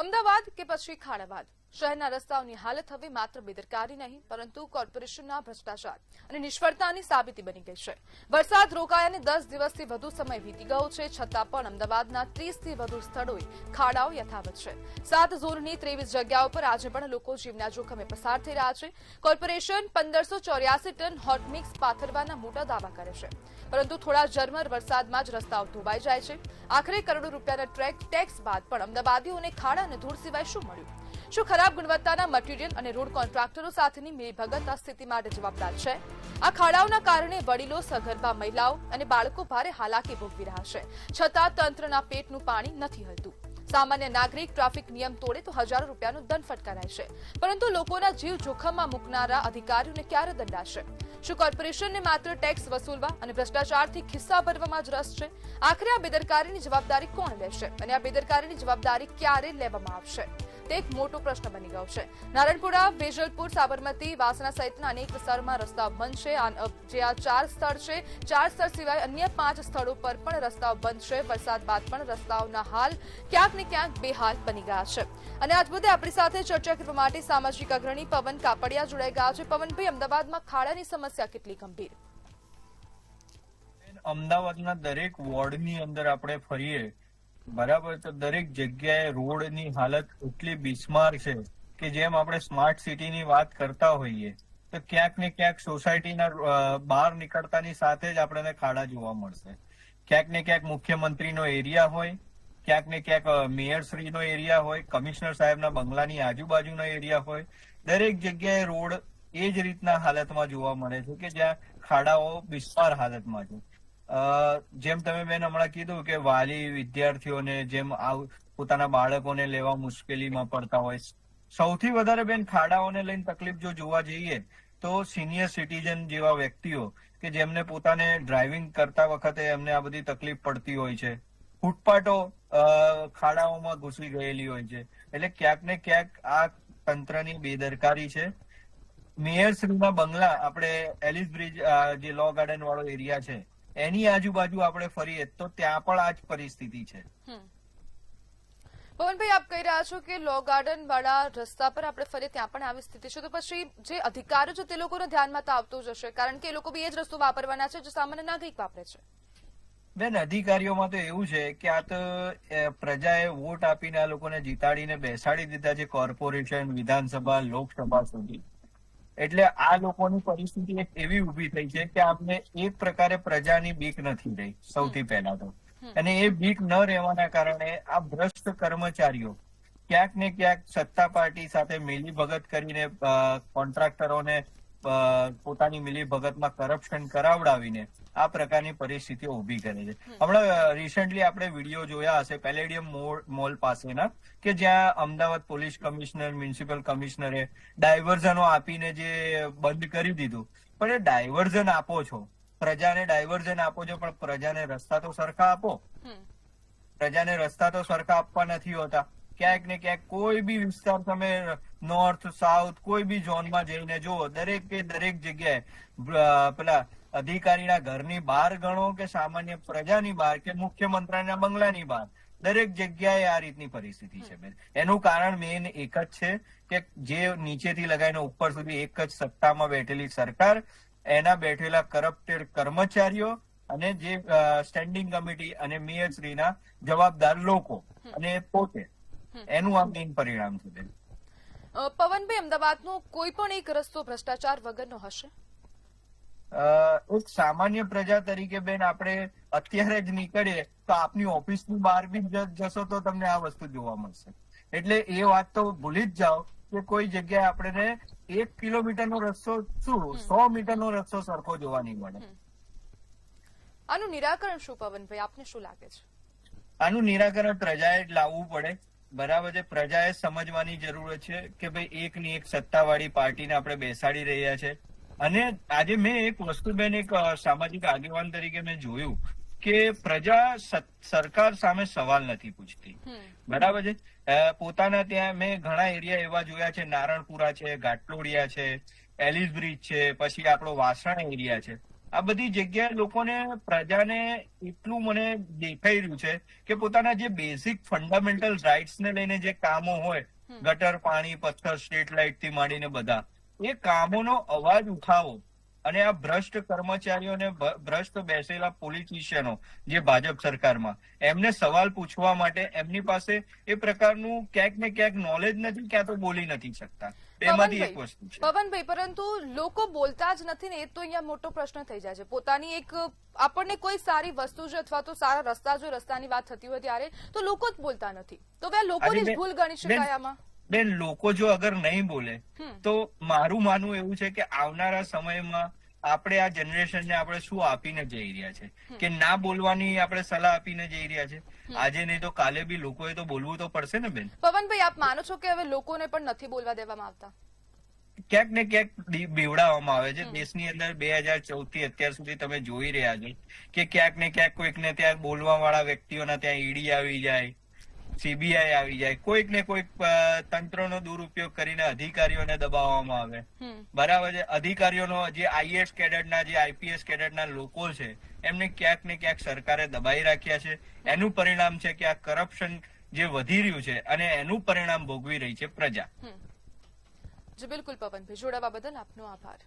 અમદાવાદ કે પછી ખાડાબાદ શહેરના રસ્તાઓની હાલત હવે માત્ર બેદરકારી નહીં પરંતુ કોર્પોરેશનના ભ્રષ્ટાચાર અને નિષ્ફળતાની સાબિતી બની ગઈ છે। વરસાદ રોકાયાને 10 દિવસથી વધુ સમય વીતી ગયો છે, છતાં પણ અમદાવાદના 30થી વધુ સ્થળોએ ખાડાઓ યથાવત છે। 7 ઝોનની 23 જગ્યાઓ પર આજે પણ લોકો જીવના જોખમે પસાર થઈ રહ્યા છે। કોર્પોરેશન 1584 ટન હોટ મિક્સ પાથરવાના મોટા દાવા કરે છે, પરંતુ થોડા ઝરમર વરસાદમાં જ રસ્તાઓ ધોવાઈ જાય છે। આખરે કરોડો રૂપિયાના ટેક્સ બાદ પણ અમદાવાદીઓને ખાડા અને ધૂળ સિવાય શું મળ્યું? શું ખરાબ ગુણવત્તાના મટીરીયલ અને રોડ કોન્ટ્રાક્ટરો સાથેની મિલીભગત આ સ્થિતિ માટે જવાબદાર છે? આ ખાડાઓના કારણે વડીલો, સગર્ભા મહિલાઓ અને બાળકો ભારે હાલાકી ભોગવી રહ્યા છે, છતાં તંત્રના પેટનું પાણી નથી હલતું। સામાન્ય નાગરિક ટ્રાફિક નિયમ તોડે તો હજારો રૂપિયાનો દંડ ફટકારાય છે, પરંતુ લોકોના જીવ જોખમમાં મૂકનારા અધિકારીઓને ક્યારે દંડાશે? શું કોર્પોરેશનને માત્ર ટેક્સ વસૂલવા અને ભ્રષ્ટાચારથી ખિસ્સા ભરવામાં જ રસ છે? આખરે આ બેદરકારીની જવાબદારી કોણ લેશે અને આ બેદરકારીની જવાબદારી ક્યારે લેવામાં આવશે? તે એક મોટો પ્રશ્ન બની ગયો છે। નારણપુરા, વેજલપુર, સાબરમતી, વાસણા સહિતના અનેક વિસ્તારોમાં રસ્તાઓ બંધ છે, જે આ 4 સ્થળ છે। 4 સ્થળ સિવાય અન્ય 5 સ્થળો પર પણ રસ્તાઓ બંધ છે। વરસાદ બાદ પણ રસ્તાઓના હાલ ક્યાંક ને ક્યાંક બેહાલ બની ગયા છે। અને આજ મુદ્દે આપણી સાથે ચર્ચા કરવા માટે સામાજિક અગ્રણી પવન કાપડિયા જોડાઈ ગયા છે। પવનભાઈ, અમદાવાદમાં ખાડાની સમસ્યા કેટલી ગંભીર? અમદાવાદના દરેક વોર્ડની અંદર આપણે ફરીએ બરાબર, તો દરેક જગ્યાએ રોડની હાલત એટલી બિસ્માર છે કે જેમ આપણે સ્માર્ટ સિટીની વાત કરતા હોઈએ તો ક્યાંક ને ક્યાંક સોસાયટીના બહાર નીકળતાની સાથે જ આપણને ખાડા જોવા મળશે। ક્યાંક ને ક્યાંક મુખ્યમંત્રીનો એરિયા હોય, ક્યાંક ને ક્યાંક મેયરશ્રીનો એરિયા હોય, કમિશનર સાહેબના બંગલાની આજુબાજુનો એરિયા હોય, દરેક જગ્યાએ રોડ એ જ રીતના હાલતમાં જોવા મળે છે કે જ્યાં ખાડાઓ બિસ્માર હાલતમાં છે। જેમ તમે બેન હમણાં કીધું કે વાલી વિદ્યાર્થીઓને જેમ પોતાના બાળકોને લેવા મુશ્કેલીમાં પડતા હોય, સૌથી વધારે બેન ખાડાઓને લઈને તકલીફ જો જોવા જઈએ તો સિનિયર સિટીઝન જેવા વ્યક્તિઓ કે જેમને પોતાને ડ્રાઇવિંગ કરતા વખતે એમને આ બધી તકલીફ પડતી હોય છે, ફૂટપાથો ખાડાઓમાં ઘૂસી ગયેલી હોય છે, એટલે ક્યાંક ને ક્યાંક આ તંત્રની બેદરકારી છે। મેયરશ્રીના બંગલા, આપણે એલિસ બ્રિજ જે લો ગાર્ડન વાળો એરિયા છે એની આજુબાજુ આપણે ફરીએ તો ત્યાં પણ આ જ પરિસ્થિતિ છે। પવનભાઈ, આપ કહી રહ્યા છો કે લો ગાર્ડન વાળા રસ્તા પર આપણે ફરીએ ત્યાં પણ આવી સ્થિતિ છે, તો પછી જે અધિકારીઓ છે તે લોકોને ધ્યાનમાં તો આવતું જ હશે, કારણ કે એ લોકો બી એ જ રસ્તો વાપરવાના છે જે સામાન્ય નાગરિક વાપરે છે। બેન, અધિકારીઓમાં તો એવું છે કે આ તો પ્રજાએ વોટ આપીને આ લોકોને જીતાડીને બેસાડી દીધા છે કોર્પોરેશન, વિધાનસભા, લોકસભા સુધી, એટલે આ લોકોની પરિસ્થિતિ એક એવી ઉભી થઈ છે કે આપણે એક પ્રકારે પ્રજાની બીક નથી રહી સૌથી પહેલા તો, અને એ બીક ન રહેવાના કારણે આ ભ્રષ્ટ કર્મચારીઓ ક્યાંક ને ક્યાંક સત્તા પાર્ટી સાથે મિલીભગત કરીને કોન્ટ્રાક્ટરોને પોતાની મિલીભગતમાં કરપ્શન કરાવડાવીને આ પ્રકારની પરિસ્થિતિઓ ઉભી કરે છે। હમણાં રિસેન્ટલી આપણે વિડીયો જોયા હશે પેલેડિયમ મોલ પાસેના કે જ્યાં અમદાવાદ પોલીસ કમિશનર, મ્યુનિસિપલ કમિશનરે ડાયવર્ઝનો આપીને જે બંધ કરી દીધું, પણ એ ડાયવર્ઝન આપો છો, પ્રજાને ડાયવર્ઝન આપો છો, પણ પ્રજાને રસ્તા તો સરખા આપો। પ્રજાને રસ્તા તો સરખા આપવા નથી હોતા। ક્યાંક ને ક્યાંક કોઈ બી વિસ્તાર તમે નોર્થ, સાઉથ, કોઈ બી ઝોનમાં જઈને જુઓ, દરેક જગ્યાએ પેલા અધિકારીના ઘરની બહાર ગણો કે સામાન્ય પ્રજાની બહાર કે મુખ્યમંત્રીના બંગલાની બહાર, દરેક જગ્યાએ આ રીતની પરિસ્થિતિ છે બેન। એનું કારણ મેઇન એક જ છે કે જે નીચેથી લગાવીને ઉપર સુધી એક જ સત્તામાં બેઠેલી સરકાર, એના બેઠેલા કરપ્ટેડ કર્મચારીઓ અને જે સ્ટેન્ડિંગ કમિટી અને મેયરશ્રીના જવાબદાર લોકો અને પોતે, એનું આ મેઇન પરિણામ છે બેન। પવનભાઈ, અમદાવાદનો કોઈ પણ એક રસ્તો ભ્રષ્ટાચાર વગરનો હશે? એક સામાન્ય પ્રજા તરીકે બેન આપણે અત્યારે જ નીકળીએ તો આપની ઓફિસની બહાર બી જશો તો તમને આ વસ્તુ જોવા મળશે, એટલે એ વાત તો ભૂલી જ જાઓ કે કોઈ જગ્યાએ આપણે 1 કિલોમીટરનો રસ્તો શું 100 મીટરનો રસ્તો સરખો જોવા નહીં મળે। આનું નિરાકરણ શું પવનભાઈ, આપને શું લાગે છે? આનું નિરાકરણ પ્રજાએ જ લાવવું પડે, બરાબર છે। પ્રજાએ સમજવાની જરૂર છે કે ભાઈ એકની એક સત્તાવાળી પાર્ટીને આપણે બેસાડી રહ્યા છે, અને આજે મેં એક વસ્તુ બેન એક સામાજિક આગેવાન તરીકે મેં જોયું કે પ્રજા સરકાર સામે સવાલ નથી પૂછતી, બરાબર છે। પોતાના ત્યાં મેં ઘણા એરિયા એવા જોયા છે, નારણપુરા છે, ઘાટલોડિયા છે, એલિસ બ્રિજ છે, પછી આપણો વાસણા એરિયા છે, આ બધી જગ્યાએ લોકોને પ્રજાને એટલું મને દેખાઈ રહ્યું છે કે પોતાના જે બેઝિક ફંડામેન્ટલ રાઇટ્સ ને લઈને જે કામો હોય, ગટર, પાણી, પથ્થર, સ્ટ્રીટ લાઇટ થી માંડીને બધા એ કામોનો અવાજ ઉઠાવો અને આ ભ્રષ્ટ કર્મચારીઓને ભ્રષ્ટ બેસેલા પોલિટિશિયનો જે ભાજપ સરકારમાં, એમને સવાલ પૂછવા માટે એમની પાસે એ પ્રકારનું ક્યાંક ને ક્યાંક નોલેજ નથી, ક્યાં તો બોલી નથી શકતા. એમાંથી એક વસ્તુ છે. પવનભાઈ, પરંતુ લોકો બોલતા જ નથી ને, એ તો અહીંયા મોટો પ્રશ્ન થઈ જાય છે. પોતાની એક આપણને કોઈ સારી વસ્તુ છે અથવા તો સારા રસ્તા જો રસ્તાની વાત થતી હોય ત્યારે તો લોકો જ બોલતા નથી. તો હવે લોકોની જ ભૂલ ગણી શકાય આમાં? બેન, લોકો જો અગર નહીં બોલે તો મારું માનવું એવું છે કે આવનારા સમયમાં આપણે આ જનરેશનને આપણે શું આપીને જઈ રહ્યા છે કે ના બોલવાની આપણે સલાહ આપીને જઈ રહ્યા છે. આજે નહીં તો કાલે બી લોકોએ તો બોલવું તો પડશે ને બેન. પવનભાઈ, આપ માનો છો કે હવે લોકોને પણ નથી બોલવા દેવામાં આવતા? ક્યાંક ને ક્યાંક બીવડાવવામાં આવે છે. દેશની અંદર 2014 થી અત્યાર સુધી તમે જોઈ રહ્યા છો કે ક્યાંક ને ક્યાંક કોઈકને ત્યાં બોલવા વાળા વ્યક્તિઓના ત્યાં ઈડી આવી જાય, સીબીઆઈ આવી જાય, કોઈક ને કોઈક તંત્રનો દુરુપયોગ કરીને અધિકારીઓને દબાવવામાં આવે. બરાબર છે. અધિકારીઓનો જે આઈએએસ કેડરના, જે આઈપીએસ કેડરના લોકો છે એમને ક્યાંક ને ક્યાંક સરકારે દબાઈ રાખ્યા છે. એનું પરિણામ છે કે આ કરપ્શન જે વધી રહ્યું છે અને એનું પરિણામ ભોગવી રહી છે પ્રજા. જી બિલકુલ પવનભાઈ, જોડાવા બદલ આપનો આભાર.